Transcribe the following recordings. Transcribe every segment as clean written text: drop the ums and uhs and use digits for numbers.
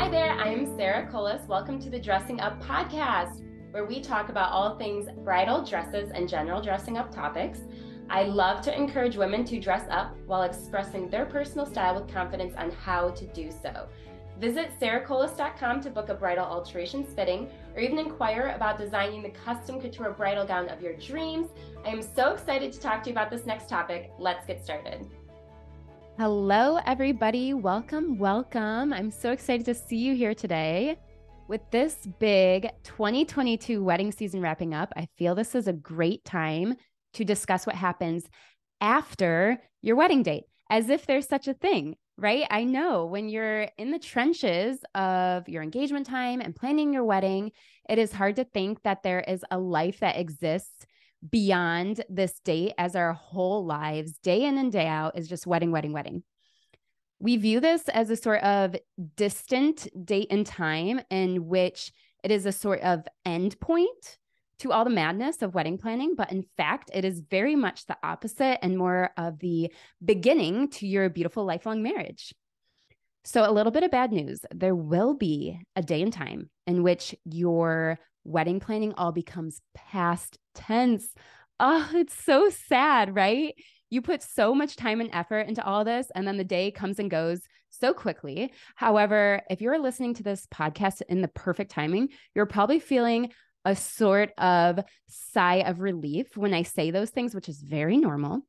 Hi there, I'm Sarah Kolis. Welcome to the Dressing Up podcast, where we talk about all things bridal dresses and general dressing up topics. I love to encourage women to dress up while expressing their personal style with confidence on how to do so. Visit sarahkolis.com to book a bridal alterations fitting, or even inquire about designing the custom couture bridal gown of your dreams. I am so excited to talk to you about this next topic. Let's get started. Hello, everybody. Welcome. I'm so excited to see you here today. With this big 2022 wedding season wrapping up, I feel this is a great time to discuss what happens after your wedding date, as if there's such a thing, right? I know when you're in the trenches of your engagement time and planning your wedding, it is hard to think that there is a life that exists beyond this date, as our whole lives, day in and day out, is just wedding. We view this as a sort of distant date in time in which it is a sort of end point to all the madness of wedding planning. But in fact, it is very much the opposite and more of the beginning to your beautiful lifelong marriage. So a little bit of bad news. There will be a day and time in which your wedding planning all becomes past tense. Oh, it's so sad, right? You put so much time and effort into all this, and then the day comes and goes so quickly. However, if you're listening to this podcast in the perfect timing, you're probably feeling a sort of sigh of relief when I say those things, which is very normal.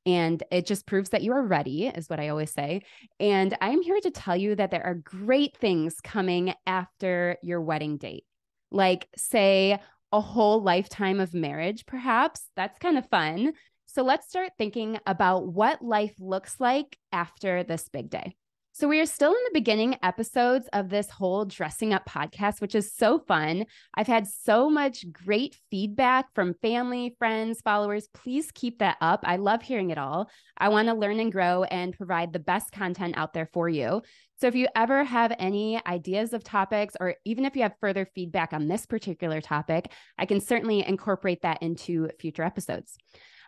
And it just proves that you are ready, is what I always say. And I'm here to tell you that there are great things coming after your wedding date. Like, say, a whole lifetime of marriage, perhaps. That's kind of fun. So let's start thinking about what life looks like after this big day. So we are still in the beginning episodes of this whole dressing up podcast, which is so fun. I've had so much great feedback from family, friends, followers. Please keep that up. I love hearing it all. I want to learn and grow and provide the best content out there for you. So if you ever have any ideas of topics, or even if you have further feedback on this particular topic, I can certainly incorporate that into future episodes.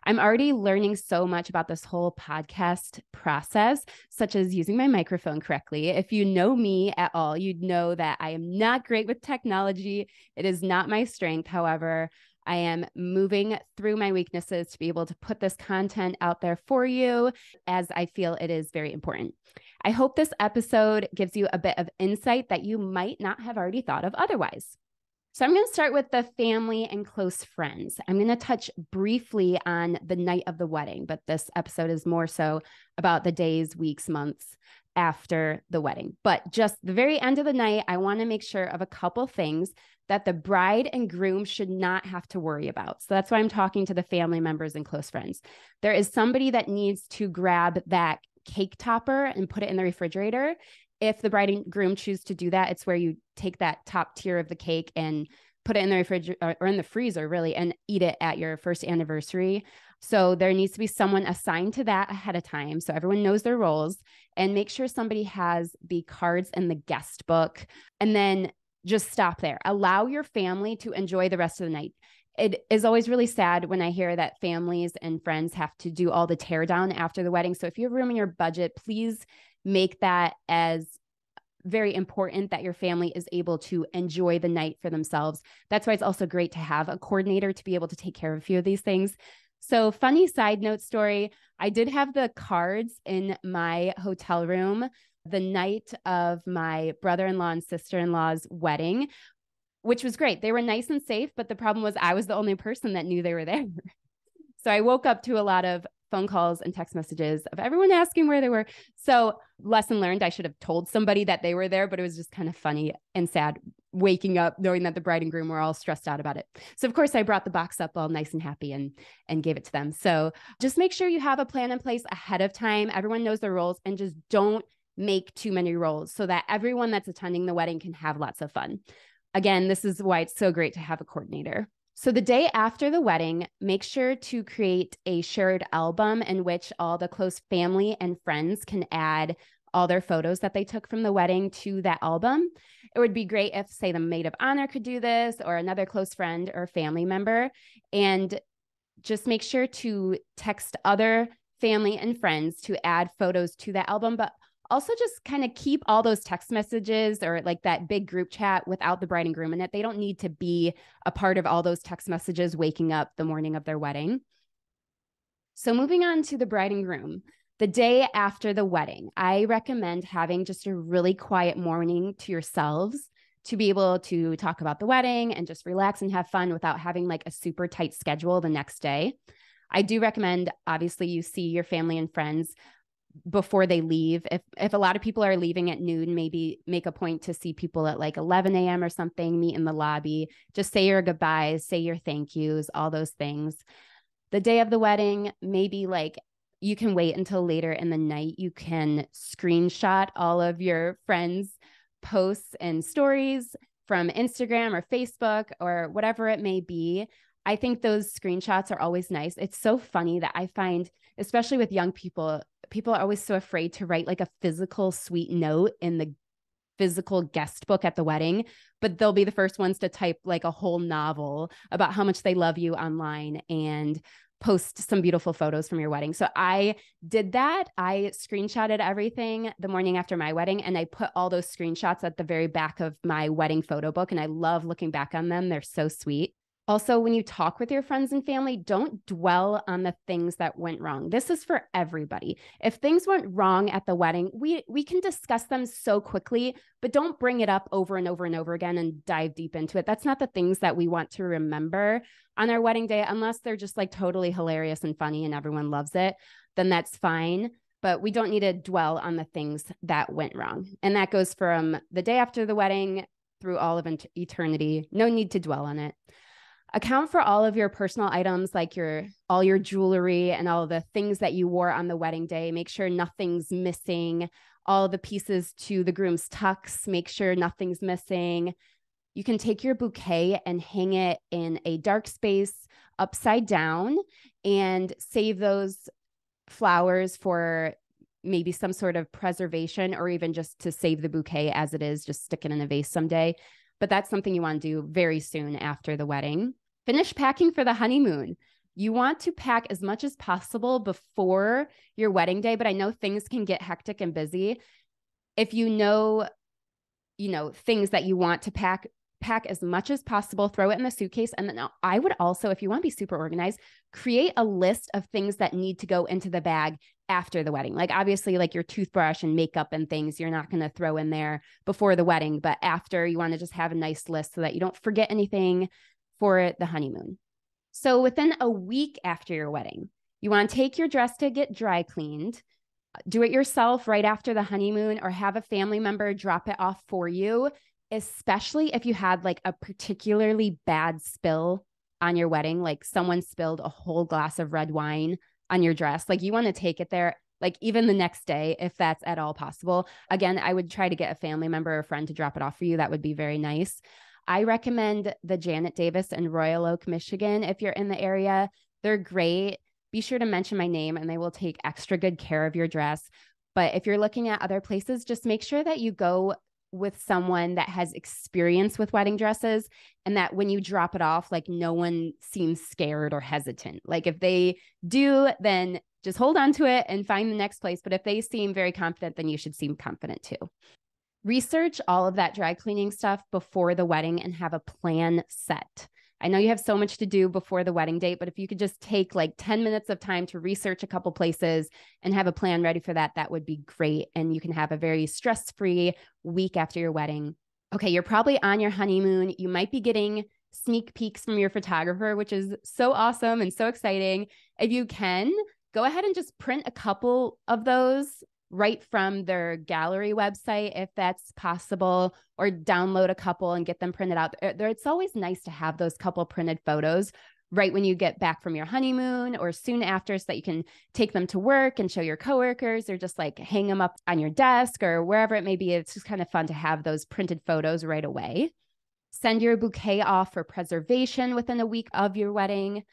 I'm already learning so much about this whole podcast process, such as using my microphone correctly. If you know me at all, you'd know that I am not great with technology. It is not my strength. However, I am moving through my weaknesses to be able to put this content out there for you, as I feel it is very important. I hope this episode gives you a bit of insight that you might not have already thought of otherwise. So I'm going to start with the family and close friends. I'm going to touch briefly on the night of the wedding, but this episode is more so about the days, weeks, months after the wedding. But just the very end of the night, I want to make sure of a couple things that the bride and groom should not have to worry about. So that's why I'm talking to the family members and close friends. There is somebody that needs to grab that cake topper and put it in the refrigerator. If the bride and groom choose to do that, it's where you take that top tier of the cake and put it in the refrigerator or in the freezer, really, and eat it at your first anniversary. So there needs to be someone assigned to that ahead of time, so everyone knows their roles, and make sure somebody has the cards and the guest book, and then just stop there. Allow your family to enjoy the rest of the night. It is always really sad when I hear that families and friends have to do all the tear down after the wedding. So if you have room in your budget, please make that as very important that your family is able to enjoy the night for themselves. That's why it's also great to have a coordinator to be able to take care of a few of these things. So funny side note story, I did have the cards in my hotel room the night of my brother-in-law and sister-in-law's wedding, which was great. They were nice and safe, but the problem was I was the only person that knew they were there. So I woke up to a lot of phone calls and text messages of everyone asking where they were. So lesson learned, I should have told somebody that they were there, but it was just kind of funny and sad waking up knowing that the bride and groom were all stressed out about it. So of course I brought the box up all nice and happy and gave it to them. So just make sure you have a plan in place ahead of time. Everyone knows their roles, and just don't make too many roles so that everyone that's attending the wedding can have lots of fun. Again, this is why it's so great to have a coordinator. So the day after the wedding, make sure to create a shared album in which all the close family and friends can add all their photos that they took from the wedding to that album. It would be great if, say, the maid of honor could do this, or another close friend or family member. And just make sure to text other family and friends to add photos to that album, but Also, just kind of keep all those text messages or like that big group chat without the bride and groom in it. They don't need to be a part of all those text messages waking up the morning of their wedding. So moving on to the bride and groom, the day after the wedding, I recommend having just a really quiet morning to yourselves to be able to talk about the wedding and just relax and have fun without having like a super tight schedule the next day. I do recommend, obviously, you see your family and friends before they leave. If a lot of people are leaving at noon, maybe make a point to see people at like 11 a.m. or something, meet in the lobby, just say your goodbyes, say your thank yous, all those things. The day of the wedding, maybe like you can wait until later in the night. You can screenshot all of your friends' posts and stories from Instagram or Facebook or whatever it may be. I think those screenshots are always nice. It's so funny that I find, especially with young people, people are always so afraid to write like a physical sweet note in the physical guest book at the wedding, but they'll be the first ones to type like a whole novel about how much they love you online and post some beautiful photos from your wedding. So I did that. I screenshotted everything the morning after my wedding, and I put all those screenshots at the very back of my wedding photo book. And I love looking back on them. They're so sweet. Also, when you talk with your friends and family, don't dwell on the things that went wrong. This is for everybody. If things went wrong at the wedding, we can discuss them so quickly, but don't bring it up over and over and over again and dive deep into it. That's not the things that we want to remember on our wedding day, unless they're just like totally hilarious and funny and everyone loves it, then that's fine. But we don't need to dwell on the things that went wrong. And that goes from the day after the wedding through all of eternity. No need to dwell on it. Account for all of your personal items, like all your jewelry and all the things that you wore on the wedding day. Make sure nothing's missing. All the pieces to the groom's tux, make sure nothing's missing. You can take your bouquet and hang it in a dark space upside down and save those flowers for maybe some sort of preservation, or even just to save the bouquet as it is, just stick it in a vase someday. But that's something you want to do very soon after the wedding. Finish packing for the honeymoon. You want to pack as much as possible before your wedding day, but I know things can get hectic and busy. If you know things that you want to pack as much as possible, throw it in the suitcase. And then I would also, if you want to be super organized, create a list of things that need to go into the bag after the wedding. Like obviously like your toothbrush and makeup and things, you're not going to throw in there before the wedding, but after, you want to just have a nice list so that you don't forget anything for the honeymoon. So within a week after your wedding, you want to take your dress to get dry cleaned, do it yourself right after the honeymoon, or have a family member drop it off for you, especially if you had like a particularly bad spill on your wedding, like someone spilled a whole glass of red wine on your dress. Like you want to take it there, like even the next day, if that's at all possible. Again, I would try to get a family member or friend to drop it off for you. That would be very nice. I recommend the Janet Davis in Royal Oak, Michigan. If you're in the area, they're great. Be sure to mention my name and they will take extra good care of your dress. But if you're looking at other places, just make sure that you go with someone that has experience with wedding dresses, and that when you drop it off, like no one seems scared or hesitant. Like if they do, then just hold on to it and find the next place. But if they seem very confident, then you should seem confident too. Research all of that dry cleaning stuff before the wedding and have a plan set. I know you have so much to do before the wedding date, but if you could just take like 10 minutes of time to research a couple places and have a plan ready for that, that would be great. And you can have a very stress-free week after your wedding. Okay, you're probably on your honeymoon. You might be getting sneak peeks from your photographer, which is so awesome and so exciting. If you can, go ahead and just print a couple of those right from their gallery website, if that's possible, or download a couple and get them printed out. It's always nice to have those couple printed photos right when you get back from your honeymoon or soon after, so that you can take them to work and show your coworkers, or just like hang them up on your desk or wherever it may be. It's just kind of fun to have those printed photos right away. Send your bouquet off for preservation within a week of your wedding.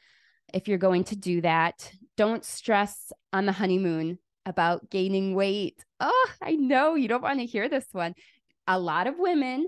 If you're going to do that, don't stress on the honeymoon about gaining weight. Oh, I know you don't want to hear this one. A lot of women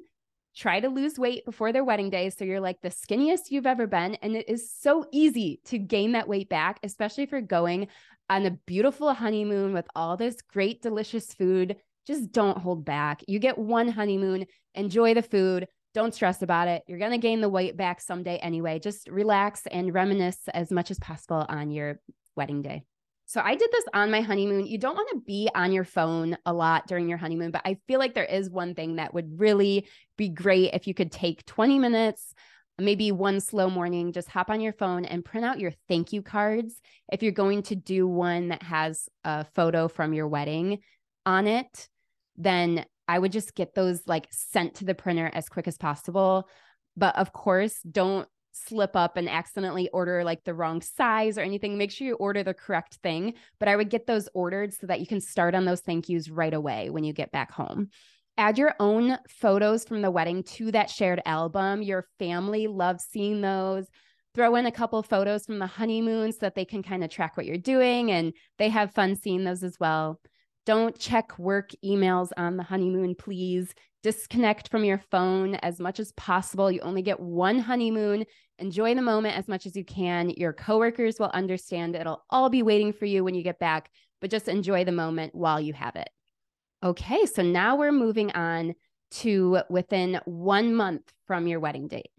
try to lose weight before their wedding day, so you're like the skinniest you've ever been. And it is so easy to gain that weight back, especially if you're going on a beautiful honeymoon with all this great, delicious food. just don't hold back. You get one honeymoon, enjoy the food. Don't stress about it. You're going to gain the weight back someday anyway. Just relax and reminisce as much as possible on your wedding day. So I did this on my honeymoon. You don't want to be on your phone a lot during your honeymoon, but I feel like there is one thing that would really be great if you could take 20 minutes, maybe one slow morning, just hop on your phone and print out your thank you cards. If you're going to do one that has a photo from your wedding on it, then I would just get those like sent to the printer as quick as possible. But of course, don't slip up and accidentally order like the wrong size or anything. Make sure you order the correct thing. But I would get those ordered so that you can start on those thank yous right away when you get back home. Add your own photos from the wedding to that shared album. Your family loves seeing those. Throw in a couple of photos from the honeymoon so that they can kind of track what you're doing and they have fun seeing those as well. Don't check work emails on the honeymoon, please. Disconnect from your phone as much as possible. You only get one honeymoon. Enjoy the moment as much as you can. Your coworkers will understand. It'll all be waiting for you when you get back, but just enjoy the moment while you have it. Okay, so now we're moving on to within 1 month from your wedding date.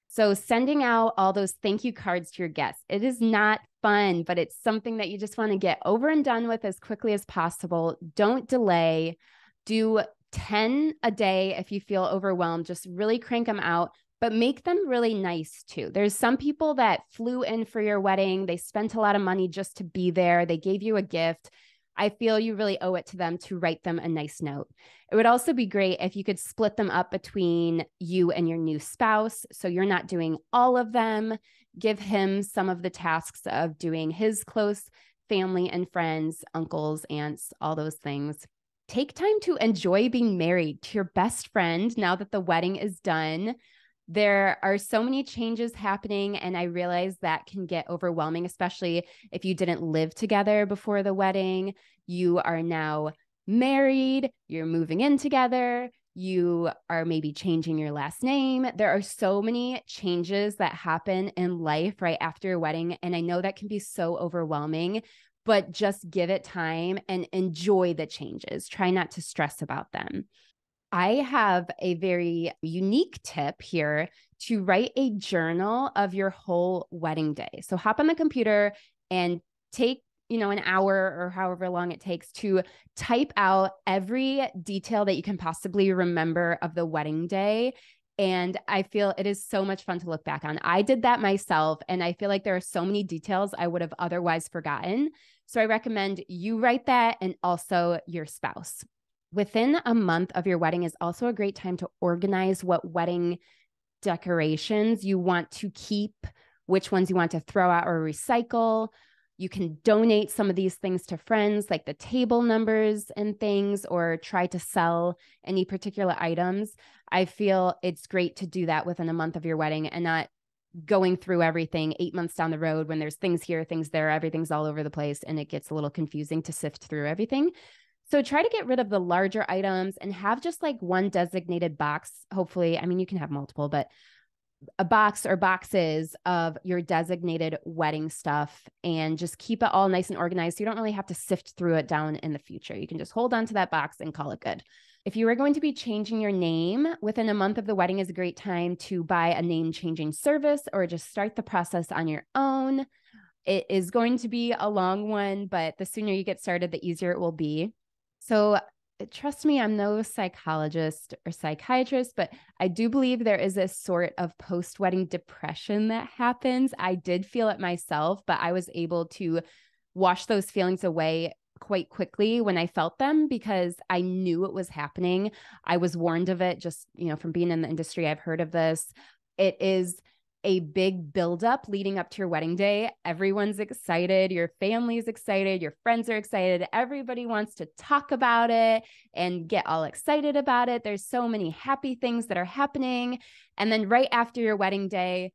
So sending out all those thank you cards to your guests. It is not fun, but it's something that you just want to get over and done with as quickly as possible. Don't delay. Do 10 a day if you feel overwhelmed. Just really crank them out, but make them really nice too. There's some people that flew in for your wedding. They spent a lot of money just to be there. They gave you a gift. I feel you really owe it to them to write them a nice note. It would also be great if you could split them up between you and your new spouse. So you're not doing all of them. Give him some of the tasks of doing his close family and friends, uncles, aunts, all those things. Take time to enjoy being married to your best friend now that the wedding is done. There are so many changes happening, and I realize that can get overwhelming, especially if you didn't live together before the wedding. You are now married, you're moving in together, you are maybe changing your last name. There are so many changes that happen in life right after your wedding, and I know that can be so overwhelming, but just give it time and enjoy the changes. Try not to stress about them. I have a very unique tip here to write a journal of your whole wedding day. So hop on the computer and take, an hour or however long it takes to type out every detail that you can possibly remember of the wedding day. And I feel it is so much fun to look back on. I did that myself, and I feel like there are so many details I would have otherwise forgotten. So I recommend you write that, and also your spouse. Within a month of your wedding is also a great time to organize what wedding decorations you want to keep, which ones you want to throw out or recycle. You can donate some of these things to friends, like the table numbers and things, or try to sell any particular items. I feel it's great to do that within a month of your wedding and not going through everything 8 months down the road when there's things here, things there, everything's all over the place, and it gets a little confusing to sift through everything. So try to get rid of the larger items and have just like one designated box. Hopefully, I mean, you can have multiple, but a box or boxes of your designated wedding stuff, and just keep it all nice and organized. So you don't really have to sift through it down in the future. You can just hold on to that box and call it good. If you are going to be changing your name within a month of the wedding is a great time to buy a name changing service or just start the process on your own. It is going to be a long one, but the sooner you get started, the easier it will be. So trust me, I'm no psychologist or psychiatrist, but I do believe there is a sort of post-wedding depression that happens. I did feel it myself, but I was able to wash those feelings away quite quickly when I felt them because I knew it was happening. I was warned of it just, from being in the industry. I've heard of this. It is a big buildup leading up to your wedding day. Everyone's excited. Your family's excited. Your friends are excited. Everybody wants to talk about it and get all excited about it. There's so many happy things that are happening. And then right after your wedding day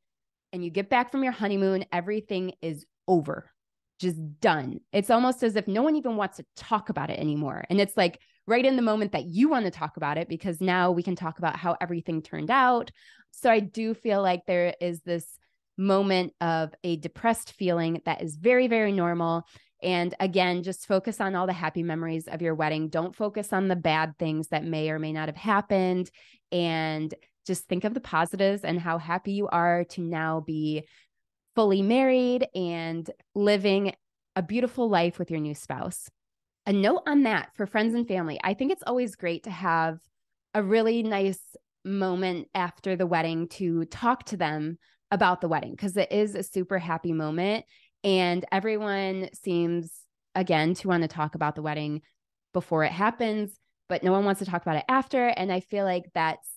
and you get back from your honeymoon, everything is over, just done. It's almost as if no one even wants to talk about it anymore. And it's like right in the moment that you want to talk about it, because now we can talk about how everything turned out. So I do feel like there is this moment of a depressed feeling that is very, very normal. And again, just focus on all the happy memories of your wedding. Don't focus on the bad things that may or may not have happened. And just think of the positives and how happy you are to now be fully married and living a beautiful life with your new spouse. A note on that for friends and family. I think it's always great to have a really nice moment after the wedding to talk to them about the wedding, because it is a super happy moment. And everyone seems, again, to want to talk about the wedding before it happens, but no one wants to talk about it after. And I feel like that's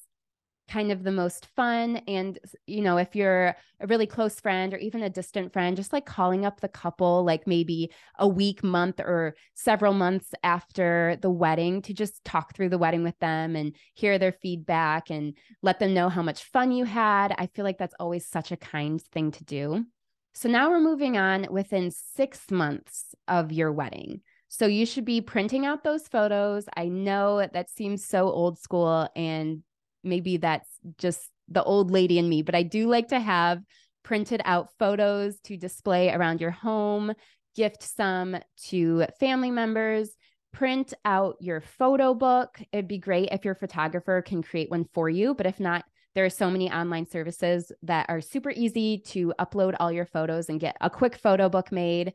kind of the most fun. And, you know, if you're a really close friend or even a distant friend, just like calling up the couple, like maybe a week, month, or several months after the wedding to just talk through the wedding with them and hear their feedback and let them know how much fun you had. I feel like that's always such a kind thing to do. So now we're moving on within 6 months of your wedding. So you should be printing out those photos. I know that seems so old school, and maybe that's just the old lady in me, but I do like to have printed out photos to display around your home, gift some to family members, print out your photo book. It'd be great if your photographer can create one for you, but if not, there are so many online services that are super easy to upload all your photos and get a quick photo book made.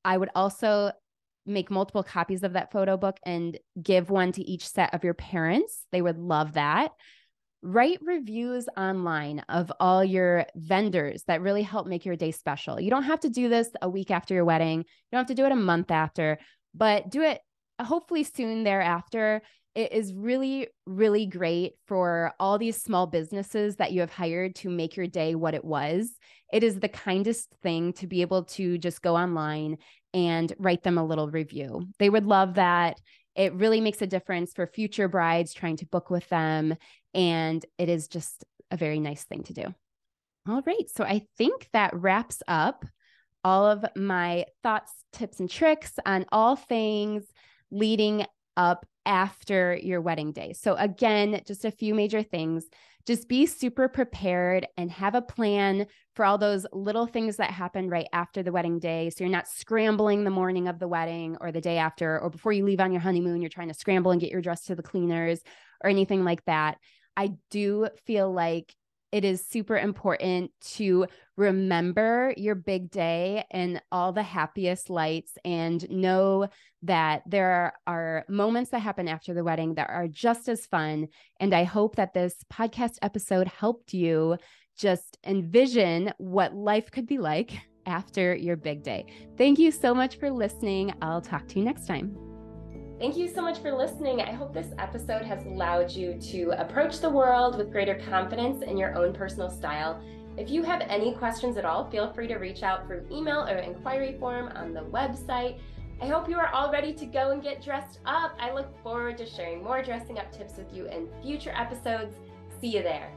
I would also make multiple copies of that photo book and give one to each set of your parents. They would love that. Write reviews online of all your vendors that really help make your day special. You don't have to do this a week after your wedding. You don't have to do it a month after, but do it hopefully soon thereafter. It is really, really great for all these small businesses that you have hired to make your day what it was. It is the kindest thing to be able to just go online and write them a little review. They would love that. It really makes a difference for future brides trying to book with them. And it is just a very nice thing to do. All right. So I think that wraps up all of my thoughts, tips, and tricks on all things leading up after your wedding day. So again, just a few major things. Just be super prepared and have a plan for all those little things that happen right after the wedding day. So you're not scrambling the morning of the wedding or the day after, or before you leave on your honeymoon, you're trying to scramble and get your dress to the cleaners or anything like that. I do feel like it is super important to remember your big day and all the happiest lights, and know that there are moments that happen after the wedding that are just as fun. And I hope that this podcast episode helped you just envision what life could be like after your big day. Thank you so much for listening. I'll talk to you next time. Thank you so much for listening. I hope this episode has allowed you to approach the world with greater confidence in your own personal style. If you have any questions at all, feel free to reach out through email or inquiry form on the website. I hope you are all ready to go and get dressed up. I look forward to sharing more dressing up tips with you in future episodes. See you there.